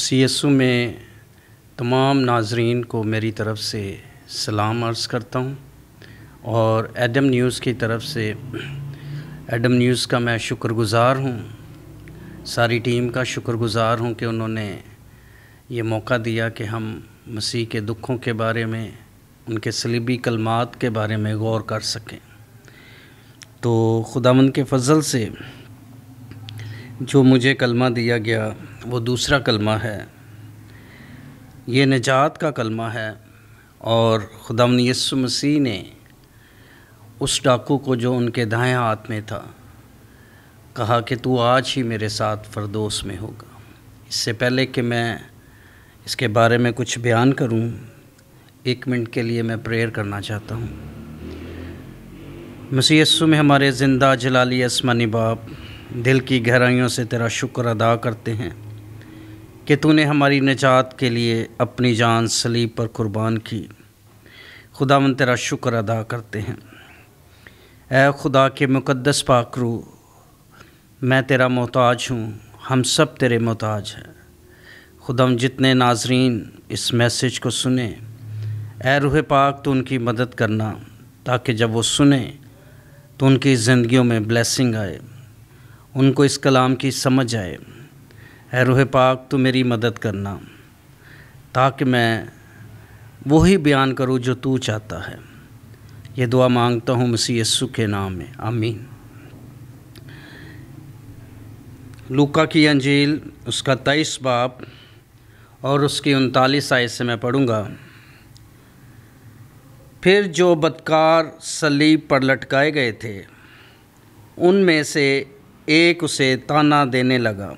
مسیح یسوع میں تمام ناظرین کو میری طرف سے سلام عرض کرتا ہوں، اور ایڈم نیوز کی طرف سے ایڈم نیوز کا میں شکر گزار ہوں، ساری ٹیم کا شکر گزار ہوں کہ انہوں نے یہ موقع دیا کہ ہم مسیح کے دکھوں کے بارے میں، ان کے صلیبی کلمات کے بارے میں غور کر سکیں۔ تو خداوند کے فضل سے جو مجھے کلمہ دیا گیا وہ دوسرا کلمہ ہے، یہ نجات کا کلمہ ہے، اور خداوند یسوع مسیح نے اس ڈاکو کو جو ان کے دائیں ہاتھ میں تھا کہا کہ تو آج ہی میرے ساتھ فردوس میں ہوگا۔ اس سے پہلے کہ میں اس کے بارے میں کچھ بیان کروں، 1 منٹ کے لیے میں پریئر کرنا چاہتا ہوں۔ مسیح یسوع میں ہمارے زندہ جلالی آسمانی باپ، دل کی گہرائیوں سے تیرا شکر ادا کرتے ہیں کہ تو نے ہماری نجات کے لیے اپنی جان صلیب پر قربان کی۔ خداوند تیرا شکر ادا کرتے ہیں۔ اے خدا کے مقدس پاک روح، میں تیرا محتاج ہوں، ہم سب تیرے محتاج ہیں۔ خداوند جتنے ناظرین اس میسیج کو سنیں، اے روح پاک تو ان کی مدد کرنا، تاکہ جب وہ سنیں تو ان کی زندگیوں میں بلیسنگ آئے، ان کو اس کلام کی سمجھ آئے۔ اے روح پاک تو میری مدد کرنا تاکہ میں وہی بیان کروں جو تو چاہتا ہے۔ یہ دعا مانگتا ہوں مسیح یسوع کے نام میں، آمین۔ لوکا کی انجیل اس کا 23 باب اور اس کی 39 آیت سے میں پڑھوں گا۔ پھر جو بدکار صلیب پر لٹکائے گئے تھے ان میں سے ایک اسے طعنہ دینے لگا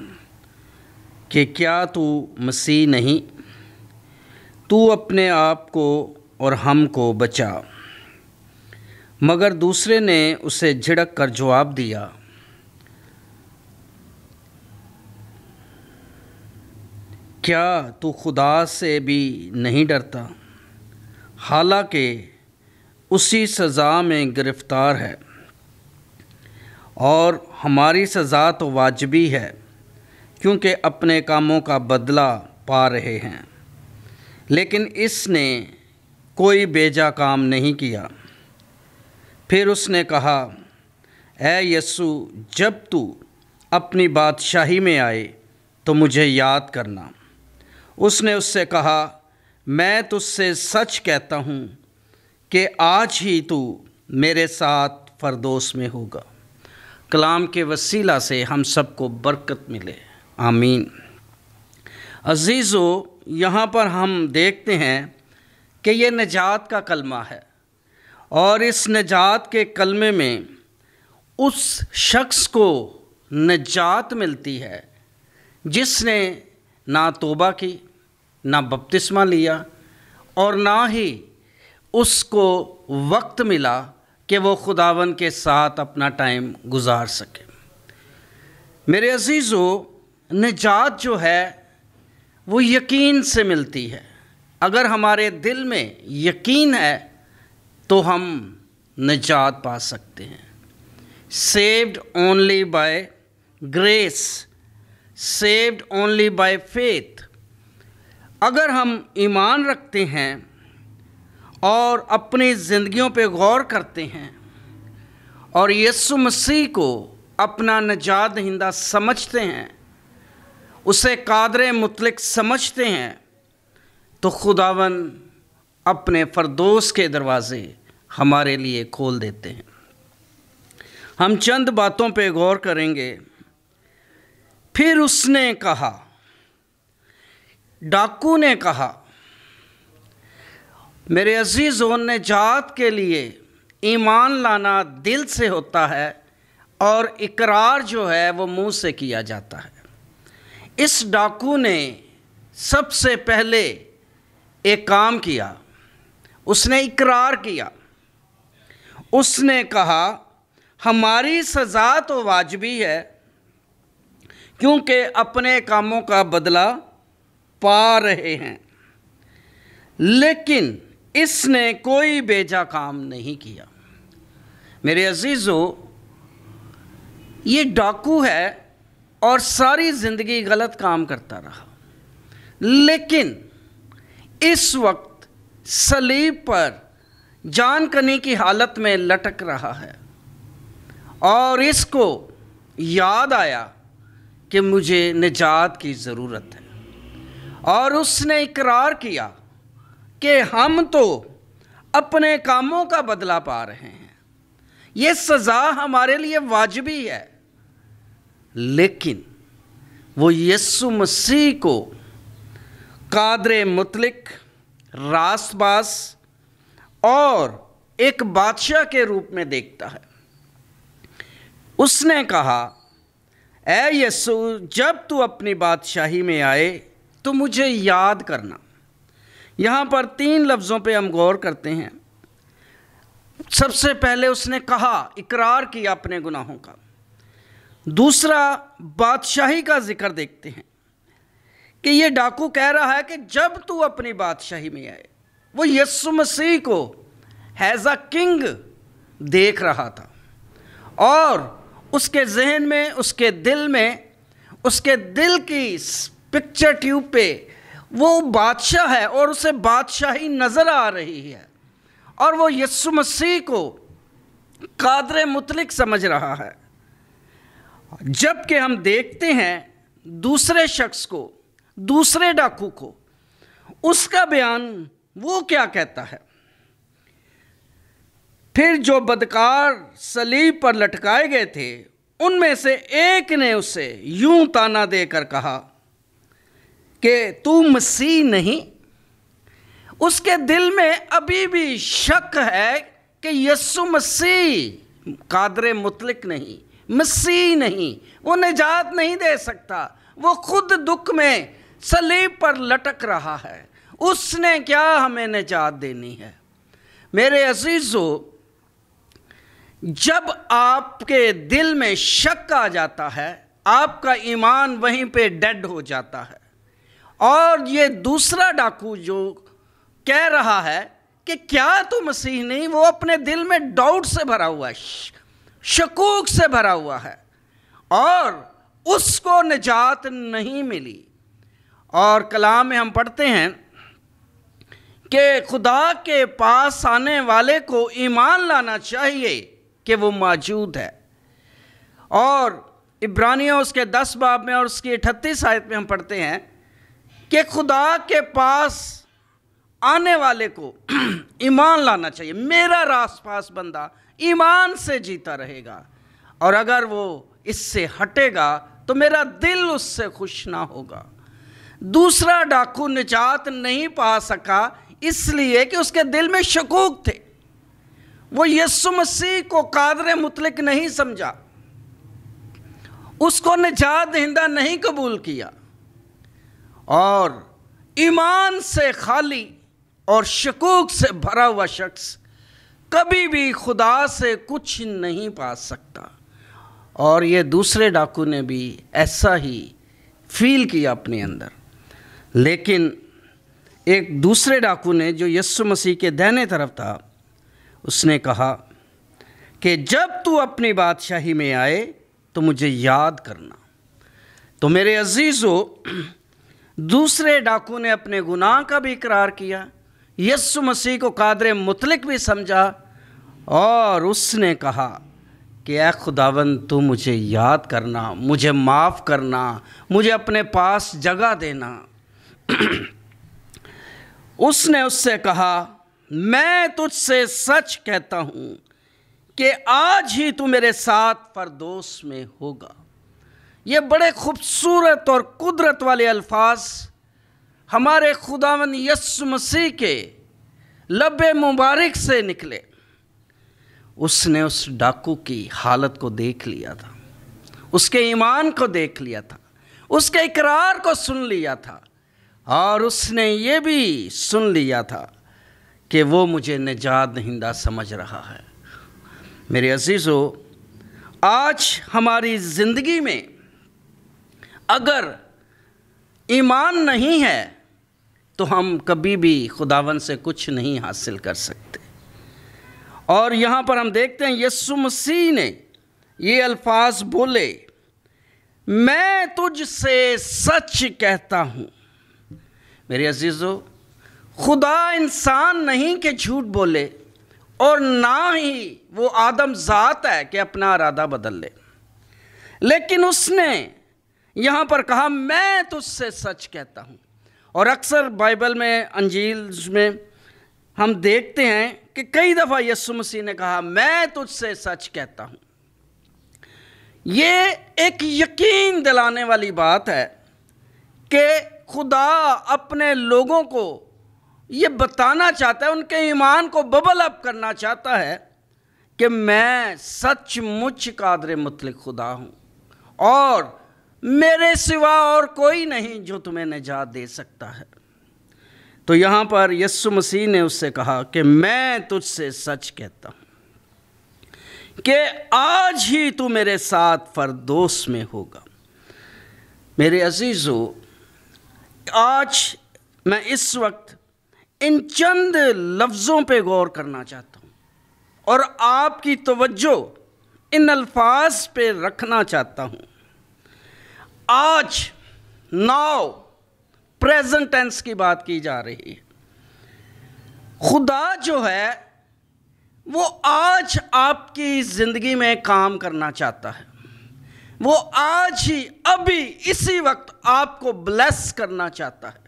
کہ کیا تو مسیح نہیں؟ تو اپنے آپ کو اور ہم کو بچا۔ مگر دوسرے نے اسے جھڑک کر جواب دیا، کیا تو خدا سے بھی نہیں ڈرتا؟ حالانکہ اسی سزا میں گرفتار ہے، اور ہماری سزا تو واجبی ہے، کیونکہ اپنے کاموں کا بدلہ پا رہے ہیں، لیکن اس نے کوئی بیجا کام نہیں کیا۔ پھر اس نے کہا، اے یسوع، جب تو اپنی بادشاہی میں آئے تو مجھے یاد کرنا۔ اس نے اس سے کہا، میں تجھ سے سچ کہتا ہوں کہ آج ہی تو میرے ساتھ فردوس میں ہوگا۔ کلام کے وسیلہ سے ہم سب کو برکت ملے، آمین۔ عزیزو، یہاں پر ہم دیکھتے ہیں کہ یہ نجات کا کلمہ ہے، اور اس نجات کے کلمے میں اس شخص کو نجات ملتی ہے جس نے نہ توبہ کی، نہ بپتسمہ لیا، اور نہ ہی اس کو وقت ملا کہ وہ خداوند کے ساتھ اپنا ٹائم گزار سکے۔ میرے عزیزو، نجات جو ہے وہ یقین سے ملتی ہے۔ اگر ہمارے دل میں یقین ہے تو ہم نجات پا سکتے ہیں۔ saved only by grace, saved only by faith۔ اگر ہم ایمان رکھتے ہیں اور اپنی زندگیوں پہ غور کرتے ہیں اور یسوع مسیح کو اپنا نجات دہندہ سمجھتے ہیں، اسے قادر مطلق سمجھتے ہیں، تو خداوند اپنے فردوس کے دروازے ہمارے لیے کھول دیتے ہیں۔ ہم چند باتوں پہ غور کریں گے۔ پھر اس نے کہا، ڈاکو نے کہا، میرے عزیزوں، نجات کے لیے ایمان لانا دل سے ہوتا ہے، اور اقرار جو ہے وہ منہ سے کیا جاتا ہے۔ اس ڈاکو نے سب سے پہلے ایک کام کیا، اس نے اقرار کیا۔ اس نے کہا، ہماری سزا تو واجبی ہے، کیونکہ اپنے کاموں کا بدلہ پا رہے ہیں، لیکن اس نے کوئی بیجا کام نہیں کیا۔ میرے عزیزو، یہ ڈاکو ہے اور ساری زندگی غلط کام کرتا رہا، لیکن اس وقت صلیب پر جان کنی کی حالت میں لٹک رہا ہے، اور اس کو یاد آیا کہ مجھے نجات کی ضرورت ہے، اور اس نے اقرار کیا کہ ہم تو اپنے کاموں کا بدلہ پا رہے ہیں، یہ سزا ہمارے لیے واجبی ہے، لیکن وہ یسوع مسیح کو قادر مطلق، راست باز اور ایک بادشاہ کے روپ میں دیکھتا ہے۔ اس نے کہا، اے یسوع، جب تو اپنی بادشاہی میں آئے تو مجھے یاد کرنا۔ یہاں پر 3 لفظوں پہ ہم غور کرتے ہیں۔ سب سے پہلے اس نے کہا، اقرار کیا اپنے گناہوں کا۔ دوسرا، بادشاہی کا ذکر دیکھتے ہیں کہ یہ ڈاکو کہہ رہا ہے کہ جب تو اپنی بادشاہی میں آئے۔ وہ یسوع مسیح کو ایز اے کنگ دیکھ رہا تھا، اور اس کے ذہن میں، اس کے دل میں، اس کے دل کی پکچر ٹیوب پہ وہ بادشاہ ہے، اور اسے بادشاہی نظر آ رہی ہے، اور وہ یسوع مسیح کو قادر مطلق سمجھ رہا ہے۔ جبکہ ہم دیکھتے ہیں دوسرے شخص کو، دوسرے ڈاکو کو، اس کا بیان وہ کیا کہتا ہے؟ پھر جو بدکار صلیب پر لٹکائے گئے تھے ان میں سے ایک نے اسے یوں تانا دے کر کہا کہ تو مسیح نہیں؟ اس کے دل میں ابھی بھی شک ہے کہ یسوع مسیح قادر مطلق نہیں، مسیح نہیں، وہ نجات نہیں دے سکتا، وہ خود دکھ میں صلیب پر لٹک رہا ہے، اس نے کیا ہمیں نجات دینی ہے؟ میرے عزیزو، جب آپ کے دل میں شک آ جاتا ہے، آپ کا ایمان وہیں پہ ڈیڈ ہو جاتا ہے۔ اور یہ دوسرا ڈاکو جو کہہ رہا ہے کہ کیا تو مسیح نہیں، وہ اپنے دل میں ڈاؤٹ سے بھرا ہوا ہے، شکوک سے بھرا ہوا ہے، اور اس کو نجات نہیں ملی۔ اور کلام میں ہم پڑھتے ہیں کہ خدا کے پاس آنے والے کو ایمان لانا چاہیے کہ وہ موجود ہے۔ اور عبرانیوں اس کے 10 باب میں اور اس کی 38 آیت میں ہم پڑھتے ہیں کہ خدا کے پاس آنے والے کو ایمان لانا چاہیے۔ میرا راست پاس بندہ ایمان سے جیتا رہے گا، اور اگر وہ اس سے ہٹے گا تو میرا دل اس سے خوش نہ ہوگا۔ دوسرا ڈاکو نجات نہیں پا سکا اس لیے کہ اس کے دل میں شکوک تھے، وہ یسوع مسیح کو قادر مطلق نہیں سمجھا، اس کو نجات دہندہ نہیں قبول کیا، اور ایمان سے خالی اور شکوک سے بھرا ہوا شخص کبھی بھی خدا سے کچھ نہیں پا سکتا۔ اور یہ دوسرے ڈاکو نے بھی ایسا ہی فیل کیا اپنے اندر۔ لیکن ایک دوسرے ڈاکو نے جو یسوع مسیح کے دائیں طرف تھا، اس نے کہا کہ جب تو اپنی بادشاہی میں آئے تو مجھے یاد کرنا۔ تو میرے عزیزو، دوسرے ڈاکو نے اپنے گناہ کا بھی اقرار کیا، یسوع مسیح کو قادر مطلق بھی سمجھا، اور اس نے کہا کہ اے خداوند تو مجھے یاد کرنا، مجھے معاف کرنا، مجھے اپنے پاس جگہ دینا۔ اس نے اس سے کہا، میں تجھ سے سچ کہتا ہوں کہ آج ہی تو میرے ساتھ فردوس میں ہوگا۔ یہ بڑے خوبصورت اور قدرت والے الفاظ ہمارے خداوند یسوع مسیح کے لب مبارک سے نکلے۔ اس نے اس ڈاکو کی حالت کو دیکھ لیا تھا، اس کے ایمان کو دیکھ لیا تھا، اس کے اقرار کو سن لیا تھا، اور اس نے یہ بھی سن لیا تھا کہ وہ مجھے نجات دہندہ سمجھ رہا ہے۔ میرے عزیزو، آج ہماری زندگی میں اگر ایمان نہیں ہے تو ہم کبھی بھی خداوند سے کچھ نہیں حاصل کر سکتے۔ اور یہاں پر ہم دیکھتے ہیں یسوع مسیح نے یہ الفاظ بولے، میں تجھ سے سچ کہتا ہوں میرے عزیزو، خدا انسان نہیں کہ جھوٹ بولے، اور نہ ہی وہ آدم ذات ہے کہ اپنا ارادہ بدل لے، لیکن اس نے یہاں پر کہا میں تجھ سے سچ کہتا ہوں۔ اور اکثر بائبل میں، انجیل میں ہم دیکھتے ہیں کہ کئی دفعہ یسوع مسیح نے کہا میں تجھ سے سچ کہتا ہوں۔ یہ ایک یقین دلانے والی بات ہے کہ خدا اپنے لوگوں کو یہ بتانا چاہتا ہے، ان کے ایمان کو ببل اپ کرنا چاہتا ہے کہ میں سچ مچ قادر مطلق خدا ہوں، اور میرے سوا اور کوئی نہیں جو تمہیں نجات دے سکتا ہے۔ تو یہاں پر یسوع مسیح نے اس سے کہا کہ میں تجھ سے سچ کہتا ہوں کہ آج ہی تو میرے ساتھ فردوس میں ہوگا۔ میرے عزیزو، آج میں اس وقت ان چند لفظوں پہ غور کرنا چاہتا ہوں اور آپ کی توجہ ان الفاظ پہ رکھنا چاہتا ہوں۔ آج، ناؤ، پریزنٹ ٹینس کی بات کی جا رہی ہے۔ خدا جو ہے وہ آج آپ کی زندگی میں کام کرنا چاہتا ہے، وہ آج ہی ابھی اسی وقت آپ کو بلیس کرنا چاہتا ہے۔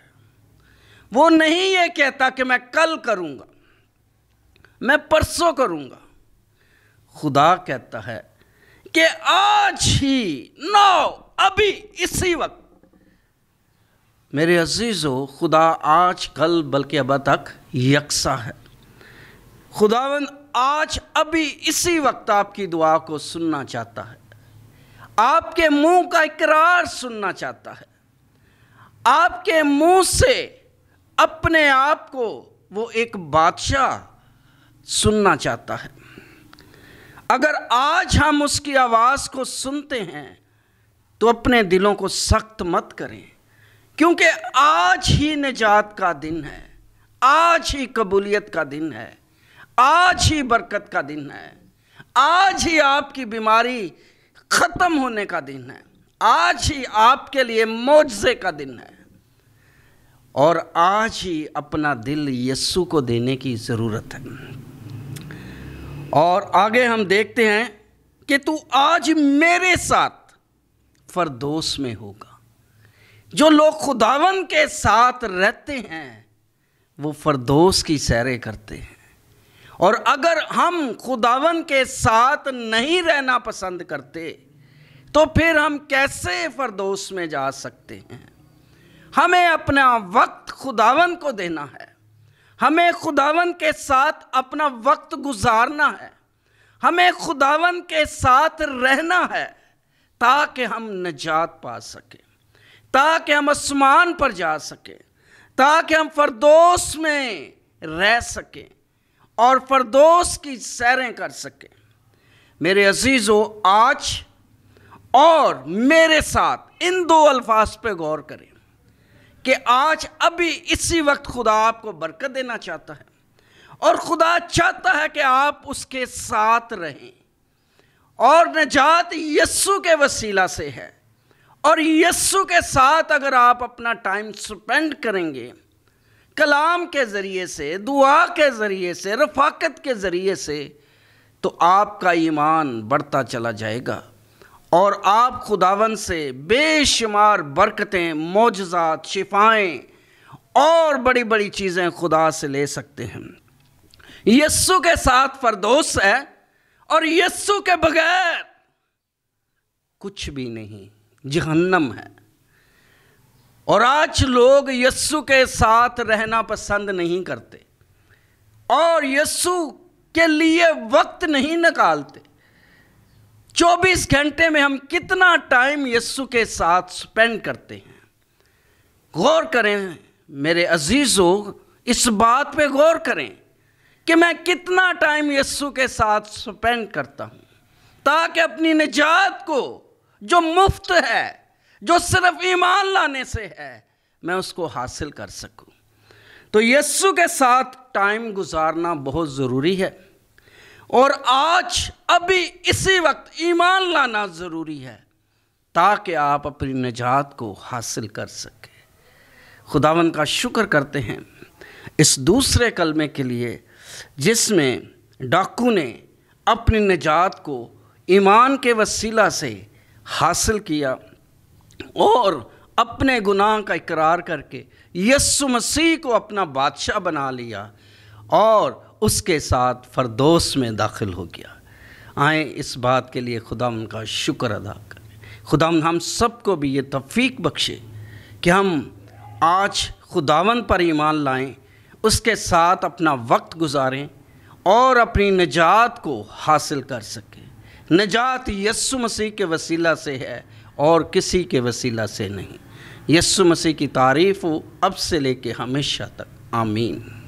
وہ نہیں یہ کہتا کہ میں کل کروں گا، میں پرسوں کروں گا۔ خدا کہتا ہے کہ آج ہی، ناؤ، ابھی اسی وقت۔ میرے عزیزو، خدا آج کل بلکہ ابد تک یکساں ہے۔ خداوند آج ابھی اسی وقت آپ کی دعا کو سننا چاہتا ہے، آپ کے منہ کا اقرار سننا چاہتا ہے، آپ کے منہ سے اپنے آپ کو وہ ایک بادشاہ سننا چاہتا ہے۔ اگر آج ہم اس کی آواز کو سنتے ہیں تو اپنے دلوں کو سخت مت کریں، کیونکہ آج ہی نجات کا دن ہے، آج ہی قبولیت کا دن ہے، آج ہی برکت کا دن ہے، آج ہی آپ کی بیماری ختم ہونے کا دن ہے، آج ہی آپ کے لیے معجزے کا دن ہے، اور آج ہی اپنا دل یسوع کو دینے کی ضرورت ہے۔ اور آگے ہم دیکھتے ہیں کہ تو آج میرے ساتھ فردوس میں ہوگا۔ جو لوگ خداوند کے ساتھ رہتے ہیں وہ فردوس کی سیریں کرتے ہیں، اور اگر ہم خداوند کے ساتھ نہیں رہنا پسند کرتے تو پھر ہم کیسے فردوس میں جا سکتے ہیں؟ ہمیں اپنا وقت خداوند کو دینا ہے، ہمیں خداوند کے ساتھ اپنا وقت گزارنا ہے، ہمیں خداوند کے ساتھ رہنا ہے تاکہ ہم نجات پا سکیں، تاکہ ہم آسمان پر جا سکیں، تاکہ ہم فردوس میں رہ سکیں اور فردوس کی سیریں کر سکیں۔ میرے عزیزو، آج اور میرے ساتھ ان دو الفاظ پہ غور کریں کہ آج ابھی اسی وقت خدا آپ کو برکت دینا چاہتا ہے، اور خدا چاہتا ہے کہ آپ اس کے ساتھ رہیں، اور نجات یسوع کے وسیلہ سے ہے، اور یسوع کے ساتھ اگر آپ اپنا ٹائم سپینڈ کریں گے، کلام کے ذریعے سے، دعا کے ذریعے سے، رفاقت کے ذریعے سے، تو آپ کا ایمان بڑھتا چلا جائے گا، اور آپ خداوند سے بے شمار برکتیں، معجزات، شفائیں اور بڑی بڑی چیزیں خدا سے لے سکتے ہیں۔ یسوع کے ساتھ فردوس ہے، اور یسوع کے بغیر کچھ بھی نہیں، جہنم ہے۔ اور آج لوگ یسوع کے ساتھ رہنا پسند نہیں کرتے، اور یسوع کے لیے وقت نہیں نکالتے۔ 24 گھنٹے میں ہم کتنا ٹائم یسوع کے ساتھ سپینڈ کرتے ہیں؟ غور کریں میرے عزیزو، اس بات پہ غور کریں کہ میں کتنا ٹائم یسوع کے ساتھ سپینڈ کرتا ہوں، تاکہ اپنی نجات کو جو مفت ہے، جو صرف ایمان لانے سے ہے، میں اس کو حاصل کر سکوں۔ تو یسوع کے ساتھ ٹائم گزارنا بہت ضروری ہے، اور آج ابھی اسی وقت ایمان لانا ضروری ہے تاکہ آپ اپنی نجات کو حاصل کر سکیں۔ خداوند کا شکر کرتے ہیں اس دوسرے کلمے کے لیے جس میں ڈاکو نے اپنی نجات کو ایمان کے وسیلہ سے حاصل کیا اور اپنے گناہ کا اقرار کر کے یسوع مسیح کو اپنا بادشاہ بنا لیا اور اس کے ساتھ فردوس میں داخل ہو گیا۔ آئیں اس بات کے لیے خداوند کا شکر ادا کریں۔ خداوند ہم سب کو بھی یہ توفیق بخشے کہ ہم آج خداوند پر ایمان لائیں، اس کے ساتھ اپنا وقت گزاریں اور اپنی نجات کو حاصل کر سکیں۔ نجات یسوع مسیح کے وسیلہ سے ہے اور کسی کے وسیلہ سے نہیں۔ یسوع مسیح کی تعریف ہو اب سے لے کے ہمیشہ تک، آمین۔